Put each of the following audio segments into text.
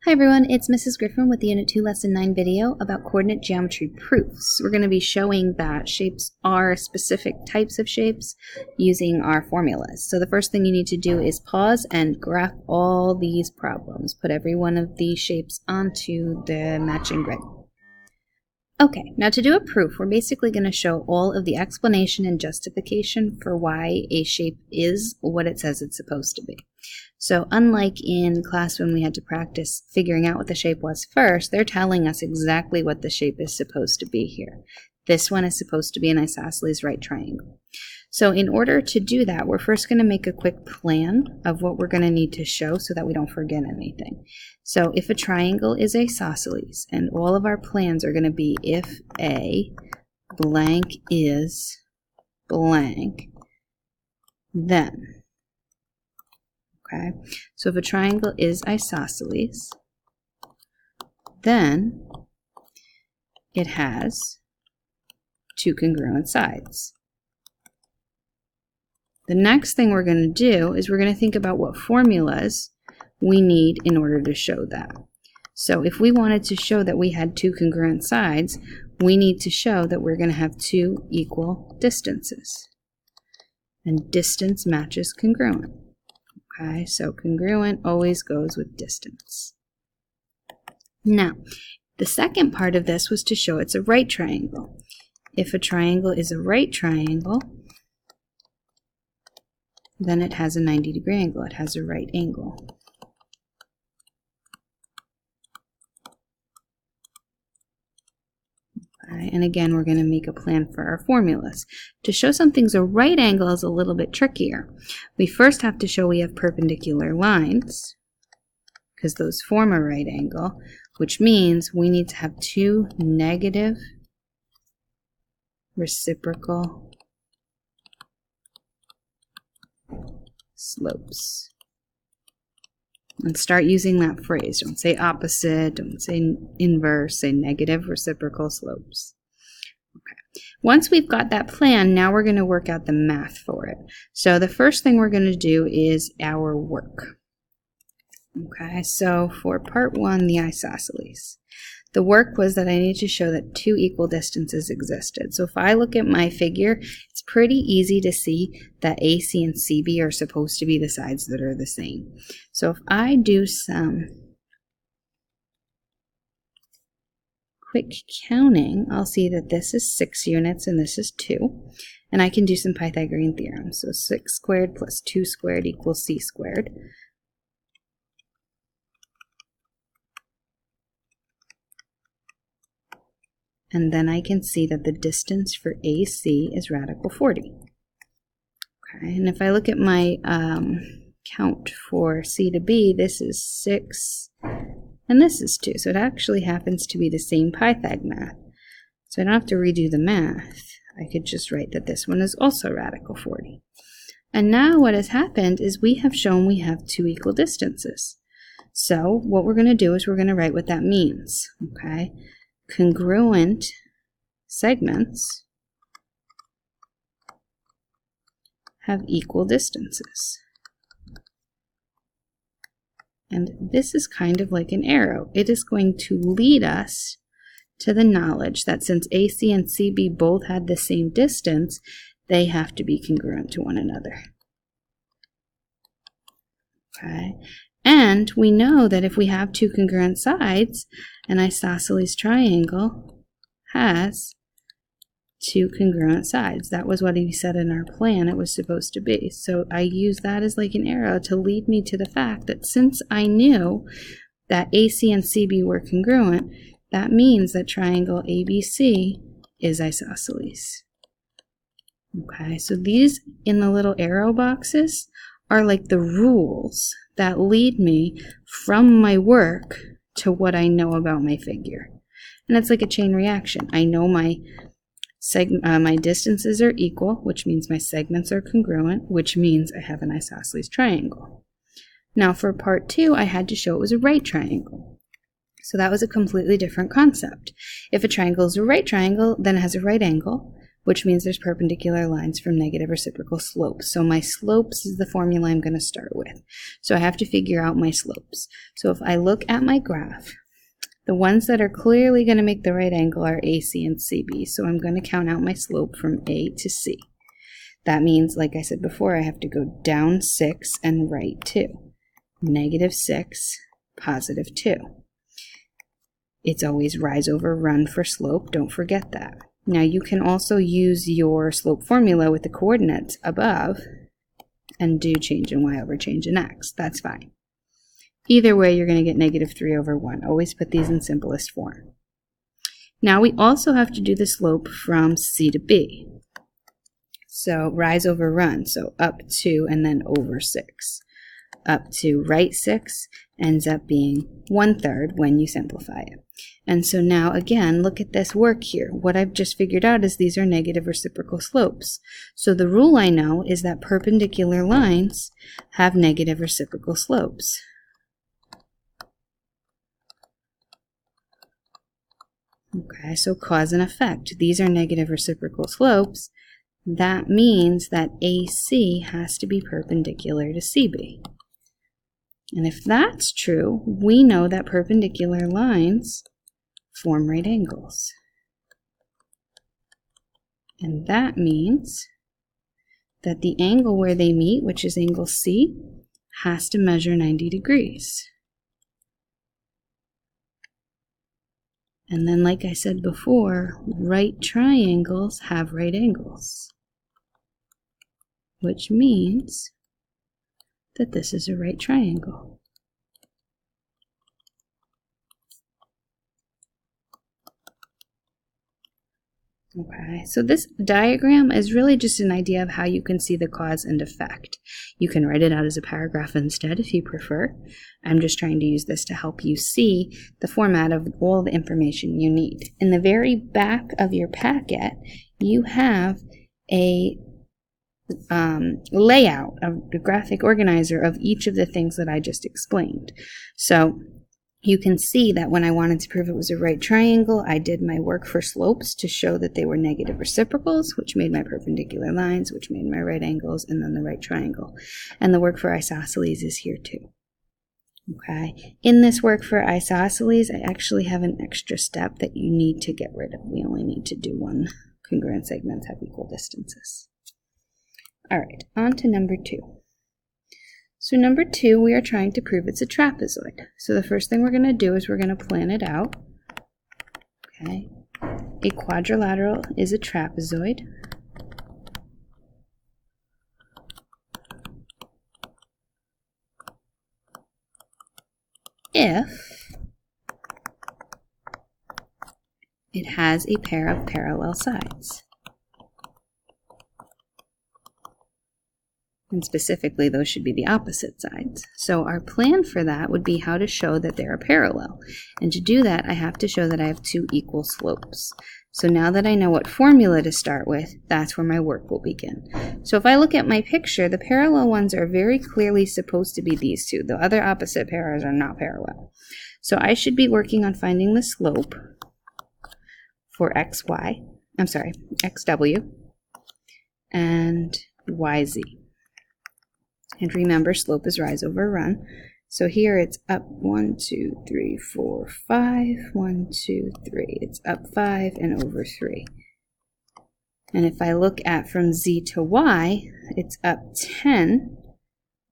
Hi everyone, it's Mrs. Griffin with the Unit 2 Lesson 9 video about coordinate geometry proofs. We're going to be showing that shapes are specific types of shapes using our formulas. So the first thing you need to do is pause and graph all these problems. Put every one of these shapes onto the matching grid. Okay, now to do a proof, we're basically going to show all of the explanation and justification for why a shape is what it says it's supposed to be. So unlike in class when we had to practice figuring out what the shape was first, they're telling us exactly what the shape is supposed to be here. This one is supposed to be an isosceles right triangle. So in order to do that, we're first going to make a quick plan of what we're going to need to show so that we don't forget anything. So if a triangle is isosceles, and all of our plans are going to be if A blank is blank, then. Okay, so if a triangle is isosceles, then it has two congruent sides. The next thing we're going to do is we're going to think about what formulas we need in order to show that. So if we wanted to show that we had two congruent sides, we need to show that we're going to have two equal distances. And distance matches congruent. Okay, so congruent always goes with distance. Now, the second part of this was to show it's a right triangle. If a triangle is a right triangle, then it has a 90-degree angle. It has a right angle. Okay, and again, we're going to make a plan for our formulas. To show something's a right angle is a little bit trickier. We first have to show we have perpendicular lines, because those form a right angle, which means we need to have two negative reciprocal slopes. And start using that phrase. Don't say opposite, don't say inverse, say negative reciprocal slopes. Okay. Once we've got that plan, now we're going to work out the math for it. So the first thing we're going to do is our work. Okay, so for part one, the isosceles. The work was that I need to show that two equal distances existed. So if I look at my figure, it's pretty easy to see that AC and CB are supposed to be the sides that are the same. So if I do some quick counting, I'll see that this is 6 units and this is 2. And I can do some Pythagorean theorem. So 6 squared plus 2 squared equals c squared. And then I can see that the distance for AC is radical 40. Okay, and if I look at my count for C to B, this is 6 and this is 2. So it actually happens to be the same Pythag math. So I don't have to redo the math. I could just write that this one is also radical 40. And now what has happened is we have shown we have two equal distances. So what we're going to do is we're going to write what that means. Okay. Congruent segments have equal distances. And this is kind of like an arrow. It is going to lead us to the knowledge that since AC and CB both had the same distance, they have to be congruent to one another. Okay. And we know that if we have two congruent sides, an isosceles triangle has two congruent sides. That was what he said in our plan it was supposed to be. So I use that as like an arrow to lead me to the fact that since I knew that AC and CB were congruent, that means that triangle ABC is isosceles. Okay, so these in the little arrow boxes are like the rules that lead me from my work to what I know about my figure. And it's like a chain reaction. I know my distances are equal, which means my segments are congruent, which means I have an isosceles triangle. Now for part 2, I had to show it was a right triangle. So that was a completely different concept. If a triangle is a right triangle, then it has a right angle, which means there's perpendicular lines from negative reciprocal slopes. So my slopes is the formula I'm going to start with. So I have to figure out my slopes. So if I look at my graph, the ones that are clearly going to make the right angle are AC and CB. So I'm going to count out my slope from A to C. That means, like I said before, I have to go down 6 and right 2. Negative 6, positive 2. It's always rise over run for slope. Don't forget that. Now you can also use your slope formula with the coordinates above and do change in y over change in x. That's fine. Either way, you're going to get negative 3 over 1. Always put these in simplest form. Now we also have to do the slope from C to B. So rise over run, so up 2 and then over 6. Up to right 6 ends up being 1/3 when you simplify it. And so now again, look at this work here. What I've just figured out is these are negative reciprocal slopes. So the rule I know is that perpendicular lines have negative reciprocal slopes. Okay, so cause and effect. These are negative reciprocal slopes. That means that AC has to be perpendicular to CB. And if that's true, we know that perpendicular lines form right angles. And that means that the angle where they meet, which is angle C, has to measure 90 degrees. And then, like I said before, right triangles have right angles, which means that this is a right triangle. Okay, so this diagram is really just an idea of how you can see the cause and effect. You can write it out as a paragraph instead if you prefer. I'm just trying to use this to help you see the format of all the information you need. In the very back of your packet, you have a layout, a graphic organizer of each of the things that I just explained. So you can see that when I wanted to prove it was a right triangle, I did my work for slopes to show that they were negative reciprocals, which made my perpendicular lines, which made my right angles, and then the right triangle. And the work for isosceles is here too. Okay. In this work for isosceles, I actually have an extra step that you need to get rid of. We only need to do one. Congruent segments have equal distances. All right, on to number 2. So number 2, we are trying to prove it's a trapezoid. So the first thing we're going to do is we're going to plan it out. Okay, a quadrilateral is a trapezoid. If it has a pair of parallel sides. And specifically, those should be the opposite sides. So our plan for that would be how to show that they're parallel. And to do that, I have to show that I have 2 equal slopes. So now that I know what formula to start with, that's where my work will begin. So if I look at my picture, the parallel ones are very clearly supposed to be these 2. The other opposite pairs are not parallel. So I should be working on finding the slope for xw and yz. And remember, slope is rise over run. So here it's up 1, 2, 3, 4, 5, 1, 2, 3. It's up 5 and over 3. And if I look at from z to y, it's up 10.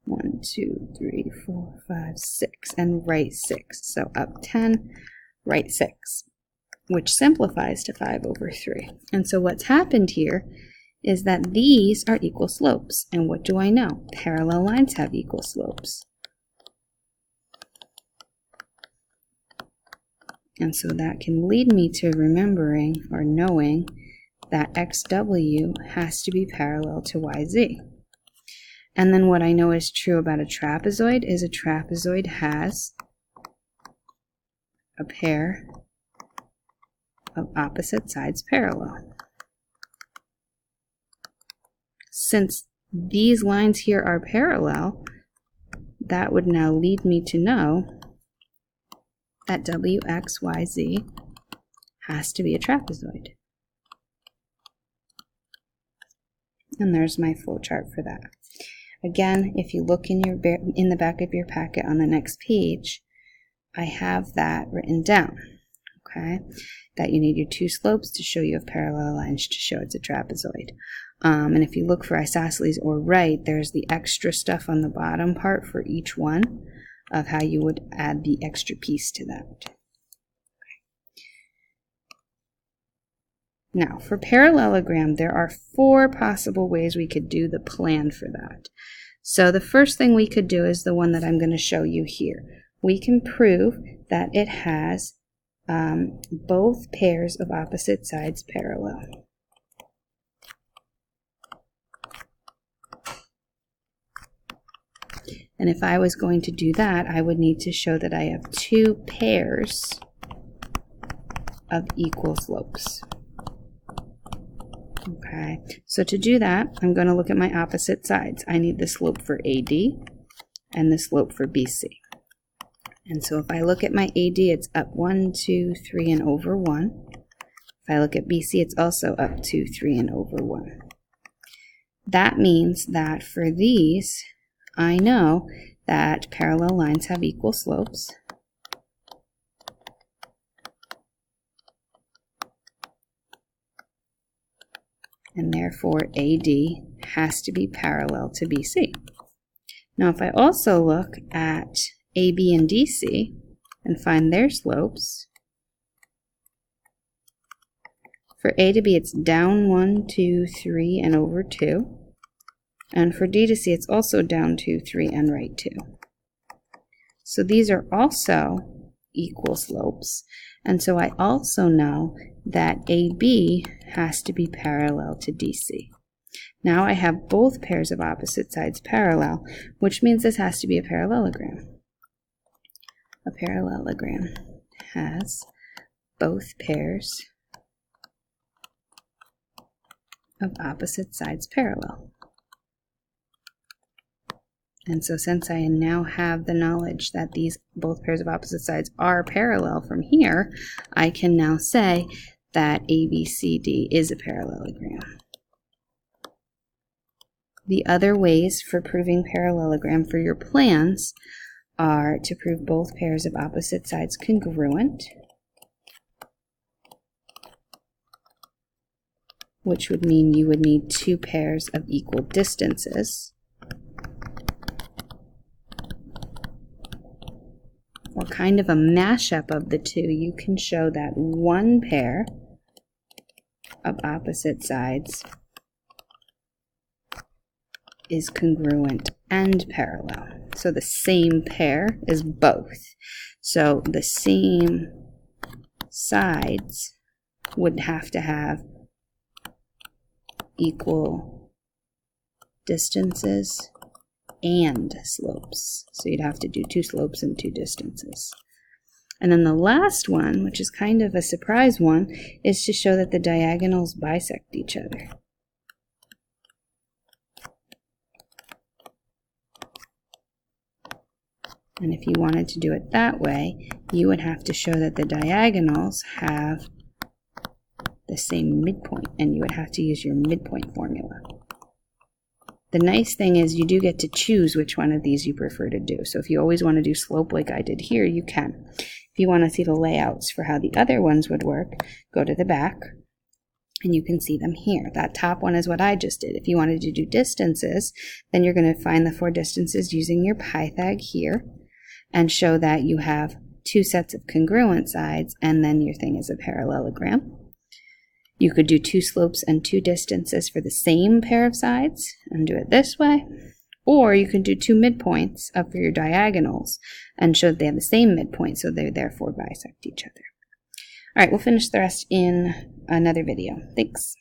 1, 2, 3, 4, 5, 6, and right 6. So up 10, right 6, which simplifies to 5 over 3. And so what's happened here is that these are equal slopes. And what do I know? Parallel lines have equal slopes. And so that can lead me to remembering or knowing that xw has to be parallel to yz. And then what I know is true about a trapezoid is a trapezoid has a pair of opposite sides parallel. Since these lines here are parallel, that would now lead me to know that WXYZ has to be a trapezoid. And there's my flow chart for that. Again, if you look in the back of your packet on the next page, I have that written down, okay? That you need your two slopes to show you have parallel lines to show it's a trapezoid. And if you look for isosceles or right, there's the extra stuff on the bottom part for each one of how you would add the extra piece to that. Now, for parallelogram, there are 4 possible ways we could do the plan for that. So the first thing we could do is the one that I'm going to show you here. We can prove that it has both pairs of opposite sides parallel. And if I was going to do that, I would need to show that I have 2 pairs of equal slopes. Okay, so to do that, I'm going to look at my opposite sides. I need the slope for AD and the slope for BC. And so if I look at my AD, it's up 1, 2, 3, and over 1. If I look at BC, it's also up 2, 3, and over 1. That means that for these, I know that parallel lines have equal slopes. And therefore AD has to be parallel to BC. Now if I also look at AB and DC and find their slopes, for A to B it's down 1, 2, 3, and over 2. And for D to C it's also down 2, 3, and right 2. So these are also equal slopes. And so I also know that AB has to be parallel to DC. Now I have both pairs of opposite sides parallel, which means this has to be a parallelogram. A parallelogram has both pairs of opposite sides parallel. And so since I now have the knowledge that these both pairs of opposite sides are parallel from here, I can now say that ABCD is a parallelogram. The other ways for proving parallelogram for your plans are to prove both pairs of opposite sides congruent, which would mean you would need 2 pairs of equal distances. Or kind of a mashup of the two, you can show that one pair of opposite sides is congruent and parallel. So the same pair is both. So the same sides would have to have equal distances and slopes. So you'd have to do 2 slopes and 2 distances. And then the last one, which is kind of a surprise one, is to show that the diagonals bisect each other. And if you wanted to do it that way, you would have to show that the diagonals have the same midpoint, and you would have to use your midpoint formula. The nice thing is you do get to choose which one of these you prefer to do. So if you always want to do slope like I did here, you can. If you want to see the layouts for how the other ones would work, go to the back and you can see them here. That top one is what I just did. If you wanted to do distances, then you're going to find the 4 distances using your Pythag here and show that you have 2 sets of congruent sides and then your thing is a parallelogram. You could do 2 slopes and 2 distances for the same pair of sides and do it this way. Or you could do 2 midpoints for your diagonals and show that they have the same midpoint, so they therefore bisect each other. All right, we'll finish the rest in another video. Thanks.